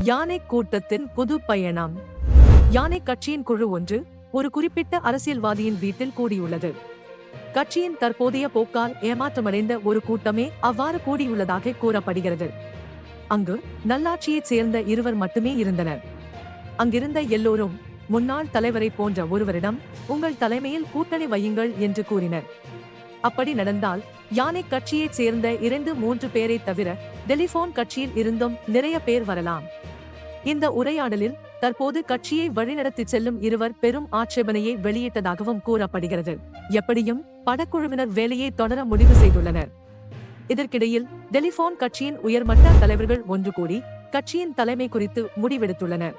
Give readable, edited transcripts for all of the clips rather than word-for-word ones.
யானை கூட்டத்தின் புது பயணம். யானை கட்சியின் குழு ஒன்று ஒரு குறிப்பிட்ட அரசியல்வாதியின் வீட்டில் கூடியுள்ளது. கட்சியின் தற்போதைய போக்கால் ஏமாற்றமடைந்த ஒரு கூட்டமே அவ்வாறு கூடியுள்ளதாக கூறப்படுகிறது. அங்கு நல்லாட்சியைச் சேர்ந்த இருவர் மட்டுமே இருந்தனர். அங்கிருந்த எல்லோரும் முன்னாள் தலைவரை போன்ற ஒருவரிடம் உங்கள் தலைமையில் கூட்டணி வையுங்கள் என்று கூறினர். அப்படி நடந்தால் யானை கட்சியைச் சேர்ந்த 2-3 பேரை தவிர டெலிபோன் கட்சியில் இருந்தும் நிறைய பேர் வரலாம். இந்த உரையாடலில் தற்போது கட்சியை வழிநடத்திச் செல்லும் இருவர் பெரும் ஆட்சேபனையை வெளியிட்டதாகவும் கூறப்படுகிறது. எப்படியும் படக்குழுவினர் வேலையை தொடர முடிவு செய்துள்ளனர். இதற்கிடையில் டெலிபோன் கட்சியின் உயர்மட்ட தலைவர்கள் ஒன்று கூடி கட்சியின் தலைமை குறித்து முடிவெடுத்துள்ளனர்.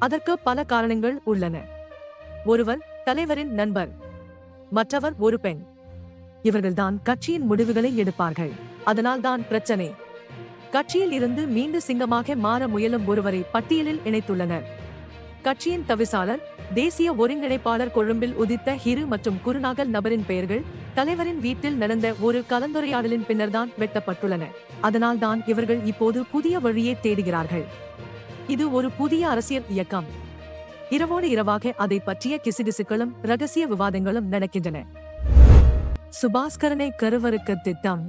அதற்கு பல காரணங்கள் உள்ளன. ஒருவர் தலைவரின் நண்பர், மற்றவர் ஒரு பெண். இவர்கள்தான் கட்சியின் முடிவுகளை எடுப்பார்கள். அதனால்தான் பிரச்சனை. கட்சியில் இருந்து மீண்டு சிங்கமாக மாற முயலும் ஒருவரை பட்டியலில் இணைத்துள்ளனர். கட்சியின் தவிசாளர், தேசிய ஒருங்கிணைப்பாளர் கொழும்பில் உதித்த ஹிரு மற்றும் குருநாகல் நபரின் பெயர்கள் தலைவரின் வீட்டில் நடந்த ஒரு கலந்துரையாடலின் பின்னர்தான் வெட்டப்பட்டுள்ளன. அதனால்தான் இவர்கள் இப்போது புதிய வழியை தேடுகிறார்கள். இது ஒரு புதிய அரசியல் இயக்கம். இரவோடு இரவாக அதை பற்றிய கிசுகிசுக்களும் ரகசிய விவாதங்களும் நடக்கின்றன. சுபாஸ்கரனை கருவறுக்க திட்டம்.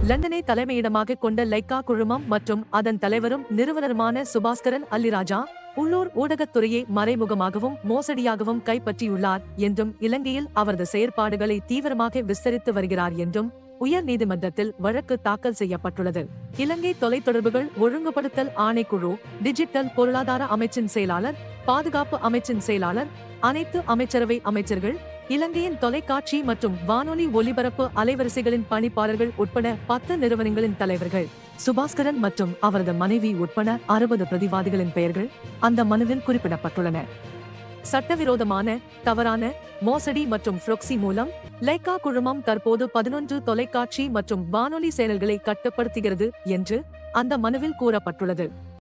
லண்டனை தலைமையிடமாக கொண்ட லைக்கா குழுமம் மற்றும் அதன் தலைவரும் நிறுவனருமான சுபாஸ்கரன் அல்லிராஜா உள்ளூர் ஊடகத்துறையை மறைமுகமாகவும் மோசடியாகவும் கைப்பற்றியுள்ளார் என்றும் இலங்கையில் அவரது செயற்பாடுகளை தீவிரமாக விஸ்தரித்து வருகிறார் என்றும் உயர் நீதிமன்றத்தில் வழக்கு தாக்கல் செய்யப்பட்டுள்ளது. இலங்கை தொலைத்தொடர்புகள் ஒழுங்குபடுத்தல் ஆணைக்குழு, டிஜிட்டல் பொருளாதார அமைச்சின் செயலாளர், பாதுகாப்பு அமைச்சின் செயலாளர், அனைத்து அமைச்சரவை அமைச்சர்கள், இலங்கையின் தொலைக்காட்சி மற்றும் வானொலி ஒலிபரப்பு அலைவரிசைகளின் பணிப்பாளர்கள் உட்பட 10 நிறுவனங்களின் தலைவர்கள், சுபாஸ்கரன் மற்றும் அவரது மனைவி உட்பட 60 பிரதிவாதிகளின் பெயர்கள் அந்த மனுவில் குறிப்பிடப்பட்டுள்ளன. சட்டவிரோதமான, தவறான, மோசடி மற்றும் ப்ரொக்சி மூலம் லைக்கா குழுமம் தற்போது 11 தொலைக்காட்சி மற்றும் வானொலி சேனல்களை கட்டுப்படுத்துகிறது என்று அந்த மனுவில் கூறப்பட்டுள்ளது.